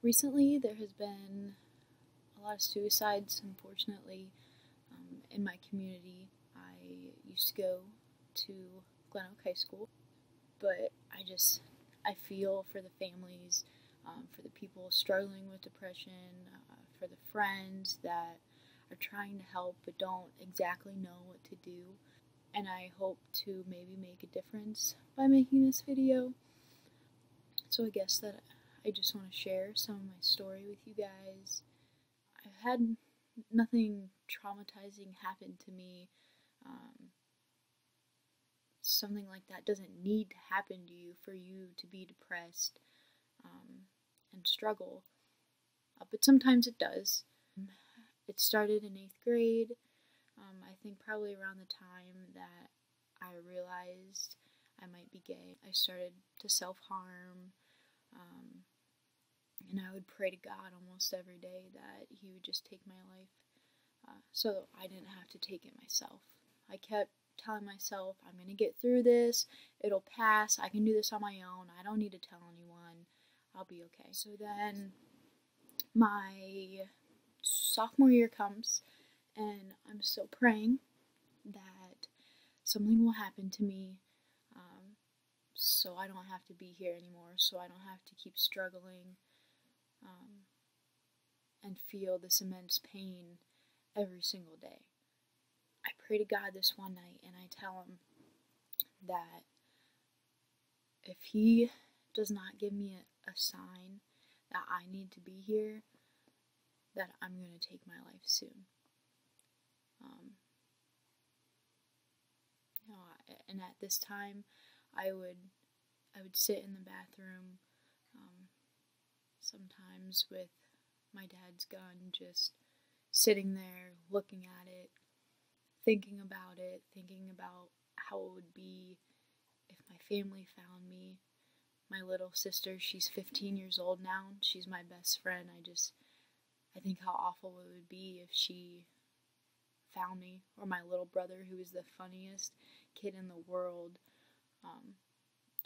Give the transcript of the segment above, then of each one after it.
Recently, there has been a lot of suicides, unfortunately, in my community. I used to go to Glen Oak High School, but I feel for the families, for the people struggling with depression, for the friends that are trying to help but don't exactly know what to do. And I hope to maybe make a difference by making this video. So I guess that I just want to share some of my story with you guys. I've had nothing traumatizing happen to me. Something like that doesn't need to happen to you for you to be depressed and struggle. But sometimes it does. It started in 8th grade. I think probably around the time that I realized I might be gay, I started to self-harm. And I would pray to God almost every day that He would just take my life so I didn't have to take it myself. I kept telling myself, I'm going to get through this, it'll pass, I can do this on my own, I don't need to tell anyone, I'll be okay. So then my sophomore year comes, and I'm still praying that something will happen to me so I don't have to be here anymore, so I don't have to keep struggling and feel this immense pain every single day. I pray to God this one night and I tell Him that if He does not give me a sign that I need to be here, that I'm going to take my life soon. And at this time, I would sit in the bathroom, sometimes with my dad's gun, just sitting there, looking at it, thinking about how it would be if my family found me. My little sister, she's 15 years old now, she's my best friend. I think how awful it would be if she found me, or my little brother, who is the funniest kid in the world,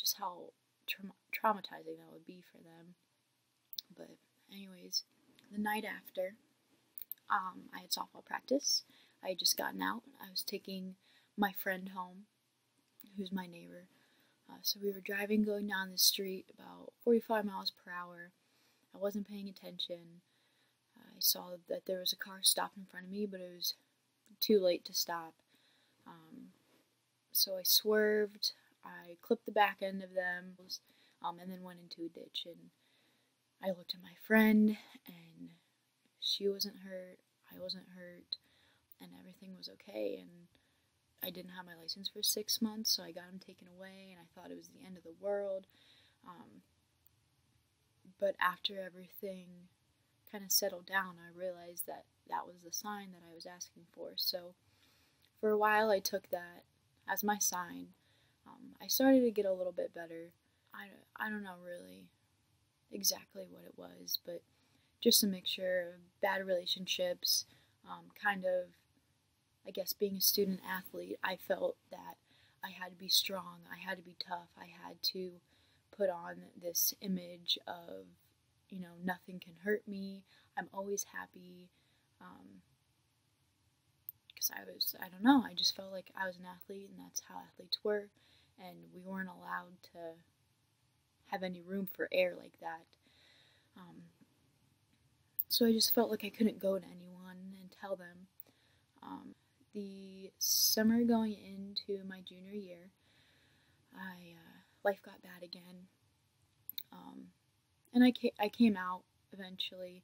just how traumatizing that would be for them. But anyways, the night after, I had softball practice. I had just gotten out. I was taking my friend home, who's my neighbor. So we were driving, going down the street about 45 miles per hour. I wasn't paying attention. I saw that there was a car stopped in front of me, but it was too late to stop. So I swerved, I clipped the back end of them, and then went into a ditch. And I looked at my friend, and she wasn't hurt, I wasn't hurt, and everything was okay. And I didn't have my license for 6 months, so I got him taken away, and I thought it was the end of the world. But after everything kind of settled down, I realized that that was the sign that I was asking for. So for a while, I took that as my sign. I started to get a little bit better. I don't know really exactly what it was, but just a mixture of bad relationships, kind of, I guess, being a student athlete. I felt that I had to be strong, I had to be tough, I had to put on this image of, nothing can hurt me, I'm always happy, because I don't know, I just felt like I was an athlete, and that's how athletes were, and we weren't allowed to have any room for air like that. So I just felt like I couldn't go to anyone and tell them. The summer going into my junior year, life got bad again, and I came out eventually,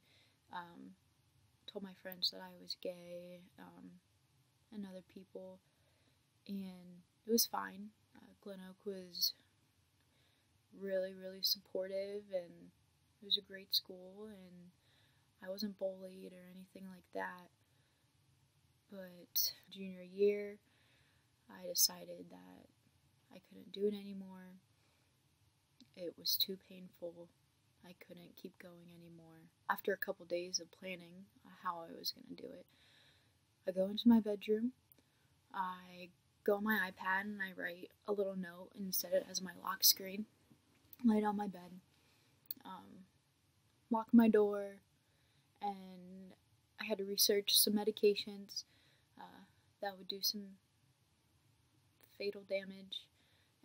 told my friends that I was gay, and other people, and it was fine. Glen Oak was really, really supportive, and it was a great school, and I wasn't bullied or anything like that. But junior year, I decided that I couldn't do it anymore. It was too painful. I couldn't keep going anymore. After a couple days of planning how I was going to do it, I go into my bedroom, I go on my iPad, and I write a little note and set it as my lock screen, lay it on my bed. lock my door, and I had to research some medications that would do some fatal damage,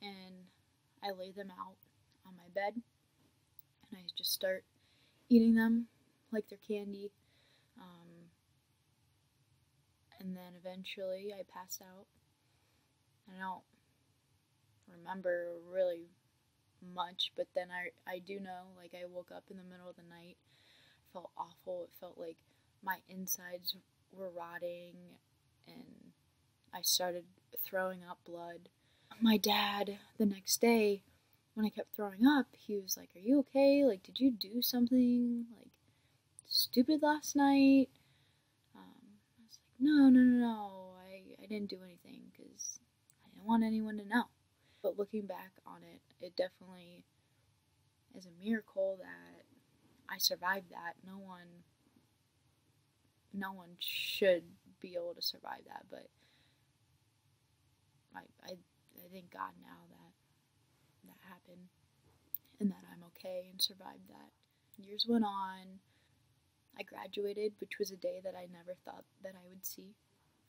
and I lay them out on my bed, and I just start eating them like they're candy, and then eventually I passed out. I don't remember really much, but then I do know, like, I woke up in the middle of the night. I felt awful. It felt like my insides were rotting, and I started throwing up blood. My dad, the next day, when I kept throwing up, he was like, "Are you okay? Like, did you do something, like, stupid last night?" I was like, no, I didn't do anything, because I didn't want anyone to know. But looking back on it, it definitely is a miracle that I survived that. No one should be able to survive that, but I thank God now that happened, and that I'm okay and survived that. Years went on. I graduated, which was a day that I never thought that I would see.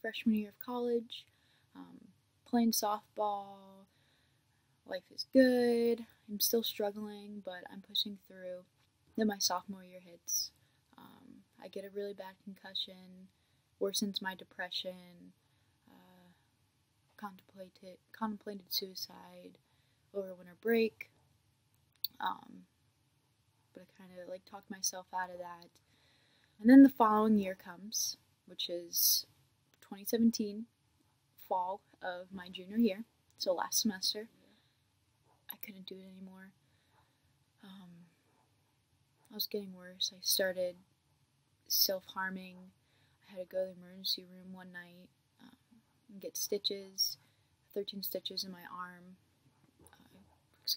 Freshman year of college, playing softball. Life is good. I'm still struggling, but I'm pushing through. Then my sophomore year hits. I get a really bad concussion, worsens my depression, contemplated suicide over winter break, but I kind of talked myself out of that. And then the following year comes, which is 2017, fall of my junior year, so last semester. I couldn't do it anymore. I was getting worse. I started self-harming. I had to go to the emergency room one night and get stitches, 13 stitches in my arm.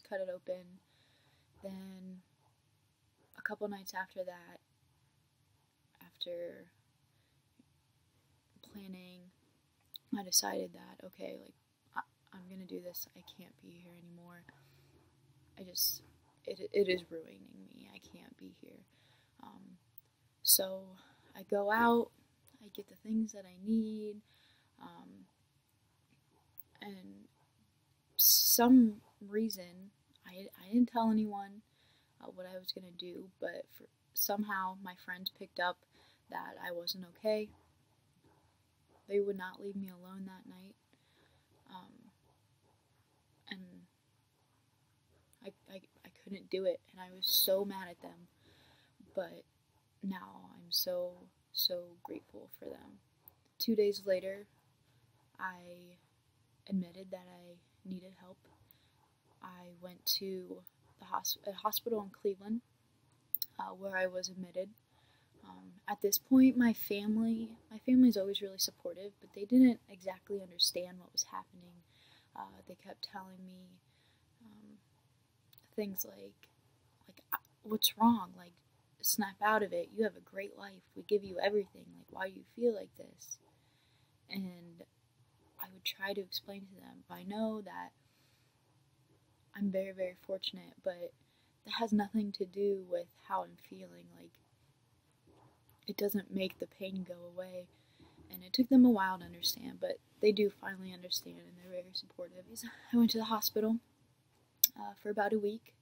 Cut it open. Then a couple nights after that, after planning, I decided that, okay, I'm gonna do this. I can't be here anymore. It is ruining me. I can't be here. So I go out, I get the things that I need, and some reason, I didn't tell anyone what I was gonna do, but somehow my friends picked up that I wasn't okay. They would not leave me alone that night, and I couldn't do it, and I was so mad at them, but now I'm so grateful for them. 2 days later, I admitted that I needed help. I went to a hospital in Cleveland, where I was admitted. At this point, my family's always really supportive, but they didn't exactly understand what was happening. They kept telling me things like, what's wrong? Like, snap out of it. You have a great life. We give you everything. Like, why do you feel like this? And I would try to explain to them, I know that I'm very, very fortunate, but that has nothing to do with how I'm feeling. Like, it doesn't make the pain go away. And it took them a while to understand, but they do finally understand, and they're very supportive. I went to the hospital for about a week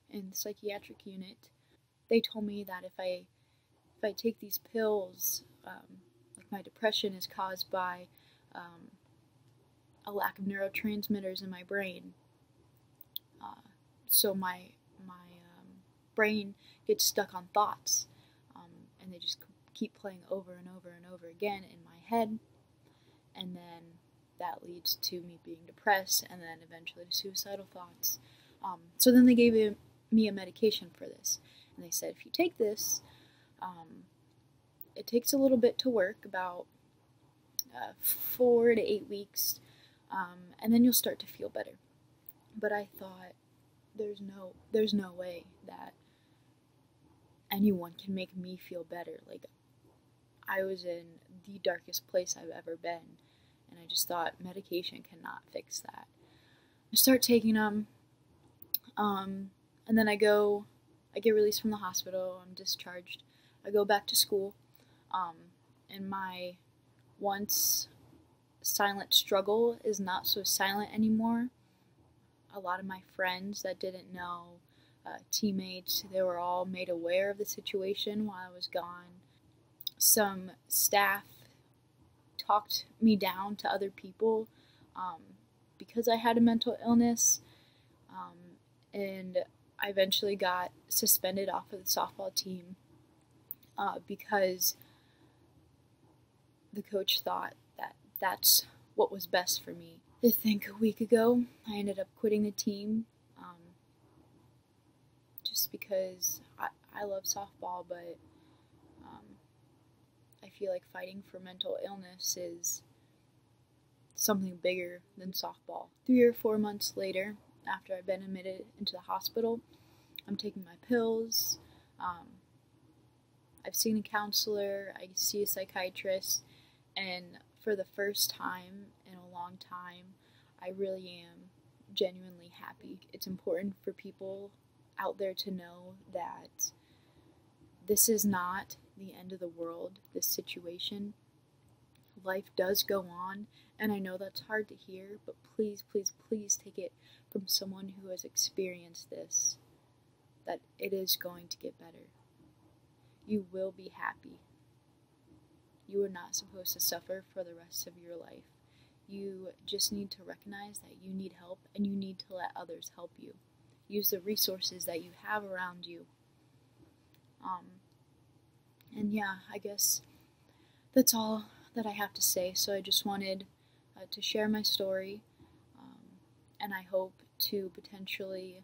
in the psychiatric unit. They told me that if I take these pills, like, my depression is caused by a lack of neurotransmitters in my brain. So my brain gets stuck on thoughts, and they just keep playing over and over and over again in my head, and then that leads to me being depressed, and then eventually to suicidal thoughts. So then they gave me a medication for this, and they said, if you take this, it takes a little bit to work, about 4 to 8 weeks, and then you'll start to feel better. But I thought, there's no way that anyone can make me feel better. Like, I was in the darkest place I've ever been, and I just thought medication cannot fix that. I start taking them, and then I go I get released from the hospital, I'm discharged, I go back to school, and my once silent struggle is not so silent anymore. A lot of my friends that didn't know, teammates, they were all made aware of the situation while I was gone. Some staff talked me down to other people because I had a mental illness, and I eventually got suspended off of the softball team because the coach thought that that's what was best for me. I think a week ago I ended up quitting the team just because I love softball, but I feel like fighting for mental illness is something bigger than softball. 3 or 4 months later, after I've been admitted into the hospital, I'm taking my pills. I've seen a counselor, I see a psychiatrist, and for the first time in a long time, I really am genuinely happy. It's important for people out there to know that this is not the end of the world, this situation. Life does go on, and I know that's hard to hear, but please, please, please take it from someone who has experienced this, that it is going to get better. You will be happy. You are not supposed to suffer for the rest of your life. You just need to recognize that you need help, and you need to let others help you. Use the resources that you have around you. And yeah, I guess that's all that I have to say. So I just wanted to share my story, and I hope to potentially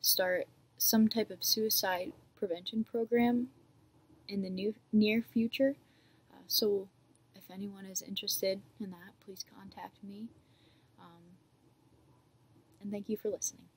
start some type of suicide prevention program in the near future. So if anyone is interested in that, please contact me. And thank you for listening.